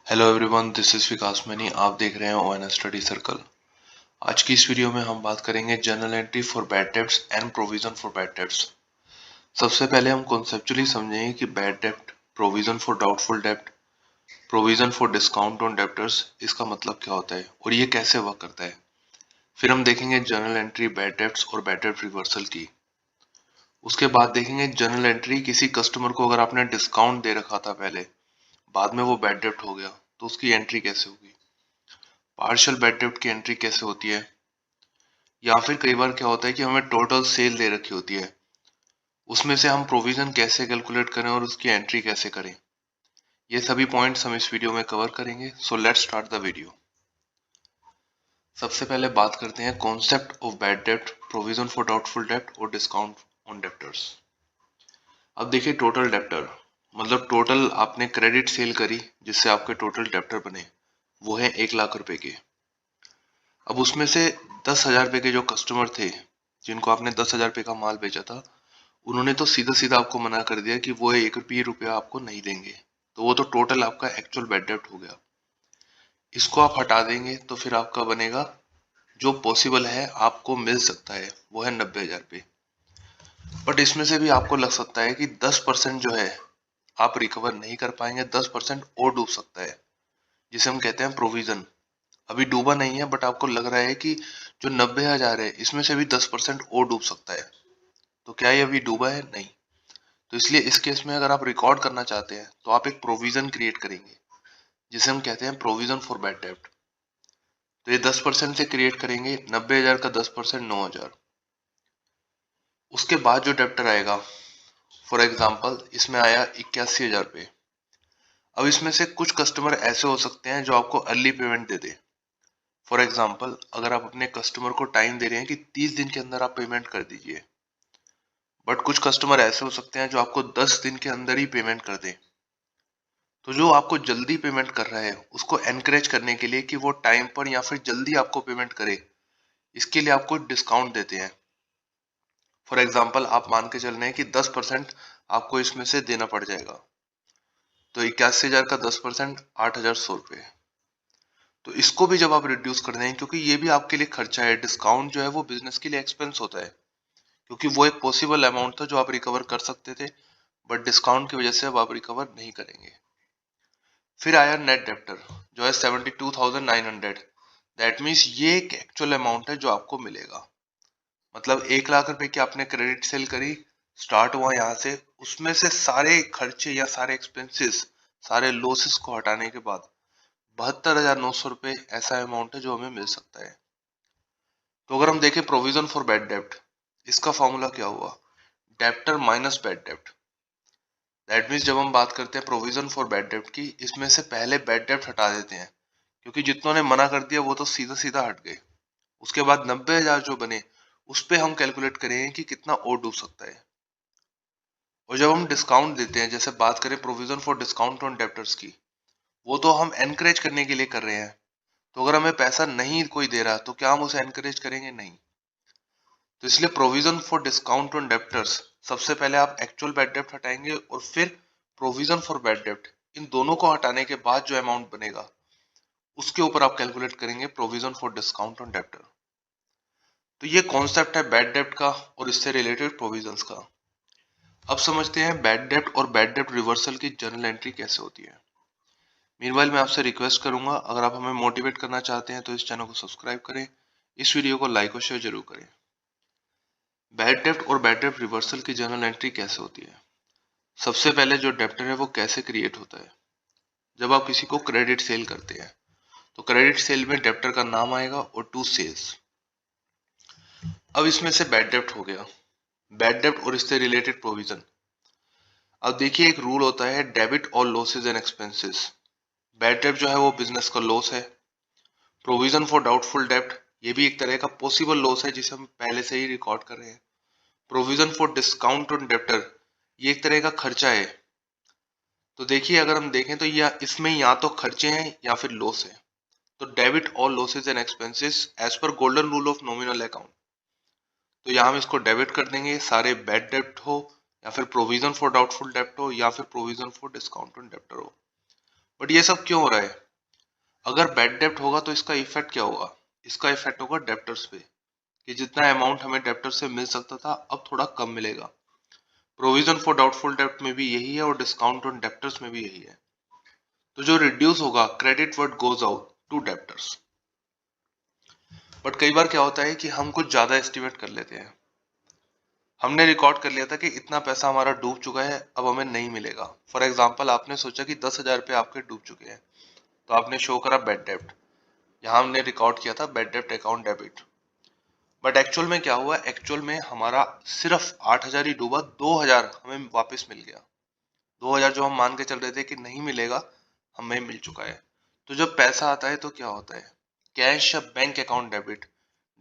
Hello everyone, this is Vikas many. आप देख रहे हैं ओएनएस स्टडी सर्कल। आज की इस वीडियो में हम बात करेंगे journal entry for bad debts and provision for bad debts. सबसे पहले हम कॉन्सेप्चुअली समझेंगे कि बैड डेब्ट, प्रोविजन फॉर डाउटफुल डेब्ट, provision for discount on debtors, इसका मतलब क्या होता है और ये कैसे वर्क करता है। फिर हम देखेंगे जर्नल एंट्री बैड डेब्ट्स और बैड डेब्ट रिवर्सल की। उसके बाद देखेंगे जर्नल एंट्री किसी कस्टमर को अगर आपने डिस्काउंट दे रखा था पहले, बाद में वो बैड डेब्ट हो गया तो उसकी एंट्री कैसे होगी। पार्शियल बैड डेब्ट की एंट्री कैसे होती है, या फिर कई बार क्या होता है कि हमें टोटल सेल दे रखी होती है, उसमें से हम प्रोविजन कैसे कैलकुलेट करें और उसकी एंट्री कैसे करें। ये सभी पॉइंट्स हम इस वीडियो में कवर करेंगे। So let's start the video. सबसे पहले बात करते हैं कॉन्सेप्ट ऑफ बैड डेब्ट, प्रोविजन फॉर डाउटफुल डेब्ट और डिस्काउंट ऑन डेब्टर्स। अब देखिए, टोटल डेब्टर मतलब टोटल आपने क्रेडिट सेल करी जिससे आपके टोटल डेब्टर बने, वो है 1 लाख रुपए के। अब उसमें से 10,000 रुपए के जो कस्टमर थे जिनको आपने 10,000 रुपए का माल बेचा था, उन्होंने तो सीधा सीधा आपको मना कर दिया कि वो 1 रुपया आपको नहीं देंगे, तो वो तो टोटल आपका एक्चुअल बैड डेब्ट हो गया। इसको आप हटा देंगे तो फिर आपका बनेगा, जो पॉसिबल है आपको मिल सकता है वो है 90,000 रुपये। बट इसमें से भी आपको लग सकता है कि 10% जो है आप रिकवर नहीं कर पाएंगे, 10% और डूब सकता है, जिसे हम कहते हैं प्रोविजन। अभी डूबा नहीं है बट आपको लग रहा है कि जो 90,000 है इसमें से भी 10% और डूब सकता है। तो क्या ये अभी डूबा है? नहीं। तो इसलिए इस केस में अगर आप रिकॉर्ड करना चाहते हैं तो आप एक प्रोविजन क्रिएट करेंगे जिसे हम कहते हैं प्रोविजन फॉर बैड डेब्ट। तो ये 10% से क्रिएट करेंगे, 90,000 का 10% 9,000। उसके बाद जो डेब्टर आएगा, फॉर एग्जाम्पल इसमें आया 81,000 रुपये। अब इसमें से कुछ कस्टमर ऐसे हो सकते हैं जो आपको early payment they they. For example अगर आप अपने कस्टमर को टाइम दे रहे हैं कि 30 दिन के अंदर आप पेमेंट कर दीजिए, बट कुछ कस्टमर ऐसे हो सकते हैं जो आपको 10 दिन के अंदर ही पेमेंट कर दें। तो जो आपको जल्दी पेमेंट कर रहा है उसको एनकरेज करने के लिए कि वो टाइम पर या फिर जल्दी आपको पेमेंट करे, इसके लिए आपको डिस्काउंट देते हैं। फॉर एग्जाम्पल आप मान के चल रहे हैं कि 10% आपको इसमें से देना पड़ जाएगा, तो 81,000 का 10% 8,100 रुपये। तो इसको भी जब आप रिड्यूस कर दें, क्योंकि ये भी आपके लिए खर्चा है, डिस्काउंट जो है वो बिजनेस के लिए एक्सपेंस होता है, क्योंकि वो एक पॉसिबल अमाउंट था जो आप रिकवर कर सकते थे, बट डिस्काउंट की वजह से अब आप रिकवर नहीं करेंगे। फिर आया नेट डेब्टर जो है 72,900। दैट मीन्स ये एक एक्चुअल अमाउंट है जो आपको मिलेगा। मतलब 1 लाख रुपए की आपने क्रेडिट सेल करी, स्टार्ट हुआ यहाँ से, उसमें से सारे खर्चे या सारे एक्सपेंसेस, सारे लॉसेस को हटाने के बाद 72,900 रुपये ऐसा अमाउंट है जो हमें मिल सकता है। तो अगर हम देखें प्रोविजन फॉर बैड डेब्ट, इसका फॉर्मूला क्या हुआ, डेब्टर माइनस बैड डेब्ट। दैट मीन्स जब हम बात करते हैं प्रोविजन फॉर बैड डेब्ट की, इसमें से पहले बैड डेब्ट हटा देते हैं, क्योंकि जितनों ने मना कर दिया वो तो सीधा सीधा हट गए। उसके बाद 90,000 जो बने उस पे हम कैलकुलेट करेंगे कि कितना और डूब सकता है। और जब हम डिस्काउंट देते हैं, जैसे बात करें provision for discount on debtors की, वो तो हम एनकरेज करने के लिए कर रहे हैं। तो अगर हमें पैसा नहीं कोई दे रहा तो क्या हम उसे एनकरेज करेंगे? नहीं। तो इसलिए provision for discount on debtors, सबसे पहले आप एक्चुअल बैड डेब्ट हटाएंगे और फिर प्रोविजन फॉर बैड डेब्ट, इन दोनों को हटाने के बाद जो अमाउंट बनेगा उसके ऊपर आप कैलकुलेट करेंगे provision for discount on debtor. तो ये कॉन्सेप्ट है बैड डेब्ट का और इससे रिलेटेड प्रोविजंस का। अब समझते हैं बैड डेब्ट और बैड डेब्ट रिवर्सल की जर्नल एंट्री कैसे होती है। मीनवाइल मैं आपसे रिक्वेस्ट करूंगा, अगर आप हमें मोटिवेट करना चाहते हैं तो इस चैनल को सब्सक्राइब करें, इस वीडियो को लाइक और शेयर जरूर करें। बैड डेब्ट और बैड डेब्ट रिवर्सल की जर्नल एंट्री कैसे होती है। सबसे पहले जो डेब्टर है वो कैसे क्रिएट होता है। जब आप किसी को क्रेडिट सेल करते हैं तो क्रेडिट सेल में डेब्टर का नाम आएगा और टू सेल्स। अब इसमें से बैड डेब्ट हो गया, बैड डेब्ट और इससे रिलेटेड प्रोविजन। अब देखिए, एक रूल होता है डेबिट और लॉसेज एंड एक्सपेंसेस। बैड डेब्ट जो है वो बिजनेस का लॉस है। प्रोविजन फॉर डाउटफुल डेब्ट, ये भी एक तरह का पॉसिबल लॉस है जिसे हम पहले से ही रिकॉर्ड कर रहे हैं। Provision for discount on debtor, ये एक तरह का खर्चा है। तो देखिए, अगर हम देखें तो या इसमें या तो खर्चे हैं या फिर लॉस है। तो debit all losses and expenses as per golden rule of nominal account. तो यहाँ हम इसको डेबिट कर देंगे, सारे बैड डेब्ट हो या फिर प्रोविजन फॉर डाउटफुल डेब्ट हो या फिर provision for discount on debtor हो। बट ये सब क्यों हो रहा है? अगर बैड डेप्ट होगा तो इसका इफेक्ट क्या होगा? इसका इफेक्ट होगा डेप्टर्स पे, कि जितना अमाउंट हमें डेप्टर से मिल सकता था अब थोड़ा कम मिलेगा। प्रोविजन फॉर डाउटफुल डेप्ट में भी यही है और डिस्काउंट ऑन डेप्टर्स में भी यही है। तो जो रिड्यूस होगा, credit word goes out to debtors. But कई बार क्या होता है कि हम कुछ ज्यादा एस्टिमेट कर लेते हैं। हमने रिकॉर्ड कर लिया था कि इतना पैसा हमारा डूब चुका है, अब हमें नहीं मिलेगा। फॉर एग्जाम्पल आपने सोचा कि 10,000 रुपये आपके डूब चुके हैं, तो आपने शो करा बैड डेप्ट। यहाँ हमने रिकॉर्ड किया था बैड डेप्ट अकाउंट डेबिट। बट एक्चुअल में क्या हुआ? एक्चुअल में हमारा सिर्फ 8,000 ही डूबा, 2,000 हमें वापस मिल गया। 2,000 जो हम मान के चल रहे थे कि नहीं मिलेगा, हमें मिल चुका है। तो जब पैसा आता है तो क्या होता है? कैश या bank account debit,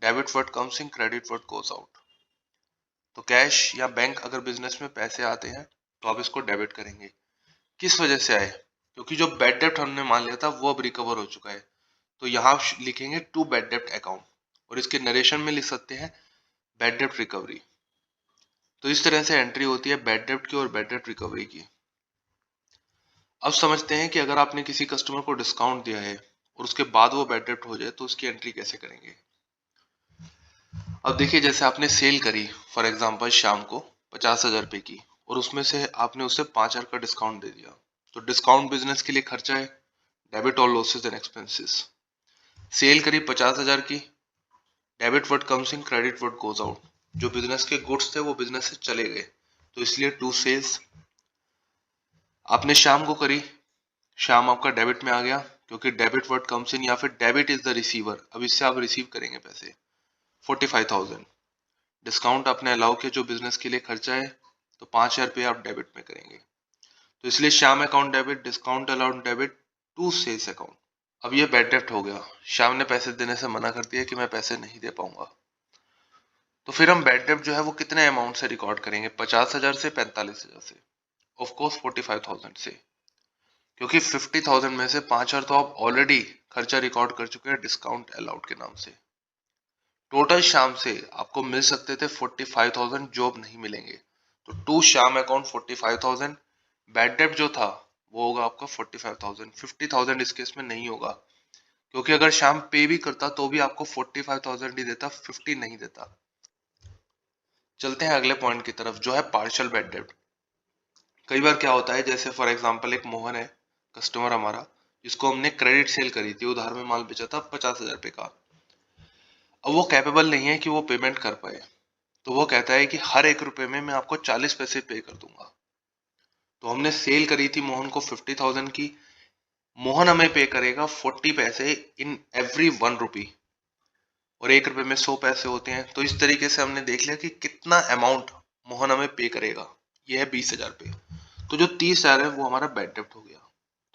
debit word comes in, credit word goes out. तो कैश या बैंक अगर बिजनेस में पैसे आते हैं तो आप इसको डेबिट करेंगे। किस वजह से आए? क्योंकि जो बैड डेप्ट हमने मान लिया था वो अब रिकवर हो चुका है। तो यहाँ आप लिखेंगे टू बैड डेप्ट अकाउंट, और इसके नरेशन में लिख सकते हैं बैड डेप्ट रिकवरी। तो इस तरह से एंट्री होती है बैड डेप्ट की और बैड डेप्ट रिकवरी की। अब समझते हैं कि अगर आपने किसी कस्टमर को डिस्काउंट दिया है और उसके बाद वो बैड डेप्ट हो जाए तो उसकी एंट्री कैसे करेंगे? अब देखिए, जैसे आपने सेल करी फॉर एग्जांपल शाम को 50,000 रुपए की, और उसमें से आपने उसे 5,000 का डिस्काउंट दे दिया। तो डिस्काउंट बिजनेस के लिए खर्चा है, डेबिट और लॉसेस एंड एक्सपेंसेस। सेल करी 50,000 की, debit word comes in, credit word goes out. जो बिजनेस के गुड्स थे वो बिजनेस से चले गए, तो इसलिए टू सेल्स। आपने शाम को करी, शाम आपका डेबिट में आ गया, क्योंकि डेबिट वर्ड कम्स इन, या फिर डेबिट इज द रिसीवर, अब इससे आप रिसीव करेंगे पैसे 45,000। डिस्काउंट आपने अलाउ किया जो बिजनेस के लिए खर्चा है, तो 5,000 रुपये आप डेबिट में करेंगे। तो इसलिए शाम account debit, discount allowed debit to sales account. अब ये बैड डेप्ट हो गया, शाम ने पैसे देने से मना कर दिया कि मैं पैसे नहीं दे पाऊंगा। तो फिर हम बैड डेप्ट जो है वो कितने अमाउंट से रिकॉर्ड करेंगे? 50,000 से, 45,000 से, ऑफ कोर्स 45,000 से, क्योंकि 50,000 में से 5,000 तो आप ऑलरेडी खर्चा रिकॉर्ड कर चुके हैं डिस्काउंट अलाउड के नाम से। टोटल शाम से आपको मिल सकते थे 45,000 जो अब नहीं मिलेंगे। तो टू शाम अकाउंट 45,000, बैड डेप्ट जो था वो होगा आपका 45,000। 50,000 इस केस में नहीं होगा, क्योंकि अगर शाम पे भी करता तो भी आपको 45,000 ही देता, 50 नहीं देता। चलते हैं अगले पॉइंट की तरफ, जो है पार्शियल बैड डेप्ट। कई बार क्या होता है, जैसे फॉर एग्जांपल एक मोहन है कस्टमर हमारा, जिसको हमने क्रेडिट सेल करी थी, उधार में माल बेचा था 50,000 रुपए का। अब वो कैपेबल नहीं है कि वो पेमेंट कर पाए, तो वो कहता है कि हर 1 रुपए में मैं आपको 40 पैसे पे कर दूंगा। तो हमने सेल करी थी मोहन को 50,000 की, मोहन हमें पे करेगा 40 पैसे इन एवरी 1 रुपी, और 1 रुपए में 100 पैसे होते हैं। तो इस तरीके से हमने देख लिया कि कितना अमाउंट मोहन हमें पे करेगा, ये है 20,000 पे। तो जो 30,000 है वो हमारा बैड डेप्ट हो गया।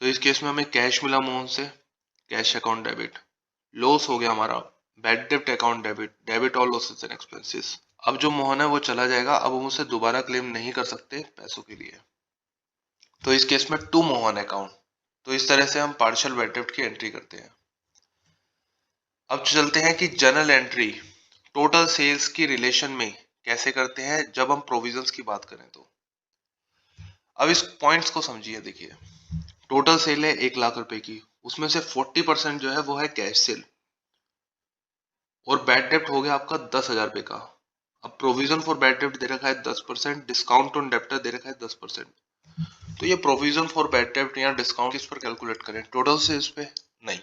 तो इस केस में हमें कैश मिला मोहन से, कैश अकाउंट डेबिट। लॉस हो गया हमारा बैड डेप्ट अकाउंट डेबिट, डेबिट और लॉसेस एंड एक्सपेंसेस। अब जो मोहन है वो चला जाएगा, अब हम उसे दोबारा क्लेम नहीं कर सकते पैसों के लिए। तो इस केस में टू मोहन अकाउंट। तो इस तरह से हम पार्शियल बैड डेप्ट की एंट्री करते हैं। अब चलते हैं कि जर्नल एंट्री टोटल सेल्स की रिलेशन में कैसे करते हैं जब हम प्रोविजंस की बात करें। तो अब इस पॉइंट्स को समझिए। देखिए, टोटल सेल है 1 लाख रुपए की, उसमें से 40% जो है वो है कैश सेल, और बैड डेप्ट हो गया आपका 10,000 रुपए का। अब प्रोविजन फॉर बैड डेप्ट दे रखा है 10%, डिस्काउंट ऑन डेप्टर दे रखा है 10%। तो ये प्रोविजन फॉर बैड डेप्ट या डिस्काउंट किस पर कैलकुलेट करें? टोटल सेल्स पे नहीं।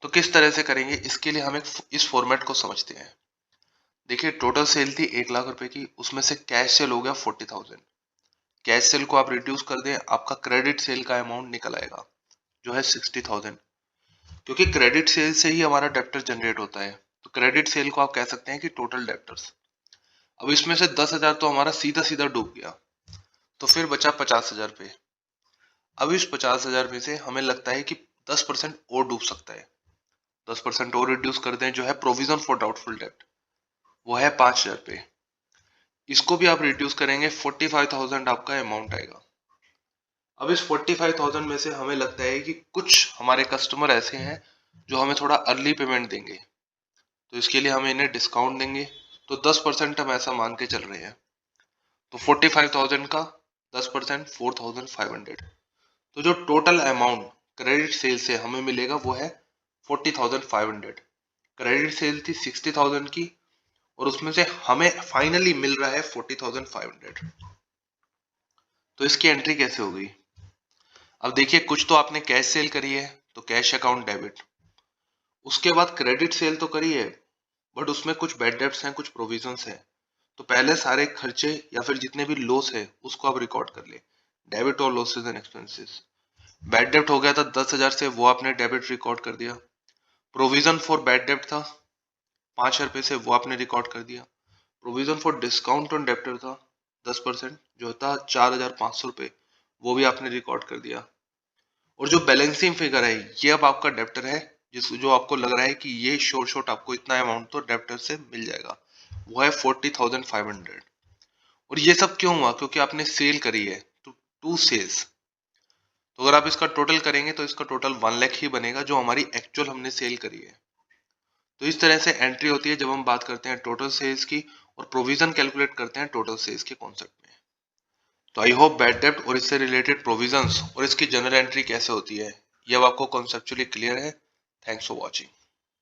तो किस तरह से करेंगे? इसके लिए हम एक इस फॉर्मेट को समझते हैं। देखिए, टोटल सेल थी 1 लाख रुपए की, उसमें से कैश सेल हो गया 40,000। कैश सेल को आप रिड्यूस कर दें, आपका क्रेडिट सेल का अमाउंट निकल आएगा जो है 60,000, क्योंकि क्रेडिट सेल से ही हमारा डेप्टर जनरेट होता है। तो क्रेडिट सेल को आप कह सकते हैं कि टोटल डेप्टर्स। अब इसमें से 10,000 तो हमारा सीधा सीधा डूब गया, तो फिर बचा 50,000 पे। अब इस 50,000 में से हमें लगता है कि 10% और डूब सकता है, 10% और रिड्यूस कर दें, जो है प्रोविजन फॉर डाउटफुल डेप्ट, वो है 5,000 पे। इसको भी आप रिड्यूस करेंगे, 45,000 आपका अमाउंट आएगा। अब इस 45,000 में से हमें लगता है कि कुछ हमारे कस्टमर ऐसे हैं जो हमें थोड़ा अर्ली पेमेंट देंगे, तो इसके लिए हम इन्हें डिस्काउंट देंगे। तो 10% हम ऐसा मान के चल रहे हैं। तो 45,000 का 10% 4,500, तो जो टोटल अमाउंट क्रेडिट सेल से हमें मिलेगा वो है 40,500। क्रेडिट सेल थी 60,000 की और उसमें से हमें फाइनली मिल रहा है 40,500। तो इसकी एंट्री कैसे होगी? अब देखिए, कुछ तो आपने कैश सेल करी है तो कैश अकाउंट डेबिट, उसके बाद क्रेडिट सेल तो करी है बट उसमें कुछ बैड डेब्ट्स हैं, कुछ प्रोविजंस हैं, तो पहले सारे खर्चे या फिर जितने भी लॉस है उसको आप रिकॉर्ड कर ले, डेबिट और लॉसेस एंड एक्सपेंसेस। बैड डेब्ट हो गया था 10,000 से, वो आपने डेबिट रिकॉर्ड कर दिया। प्रोविजन फॉर बैड डेब्ट था 5,000 से, वो आपने रिकॉर्ड कर दिया। Provision for discount on debtor था 10% जो था 4,500 रुपये, वो भी आपने रिकॉर्ड कर दिया। और जो बैलेंसिंग फिगर है ये अब आपका डेब्टर है, जिस जो आपको लग रहा है कि ये शॉर्ट आपको इतना अमाउंट तो डेब्टर से मिल जाएगा, वो है 40,500। और ये सब क्यों हुआ? क्योंकि आपने सेल करी है, तो टू सेल्स, तो अगर आप इसका टोटल करेंगे तो इसका टोटल 1 लाख ही बनेगा जो हमारी एक्चुअल हमने सेल करी है। तो इस तरह से एंट्री होती है जब हम बात करते हैं टोटल सेल्स की और प्रोविजन कैलकुलेट करते हैं टोटल सेल्स के कॉन्सेप्ट में। तो आई होप बैड डेब्ट और इससे रिलेटेड प्रोविजंस और इसकी जनरल एंट्री कैसे होती है ये अब आपको कॉन्सेप्चुअली क्लियर है। Thanks for watching.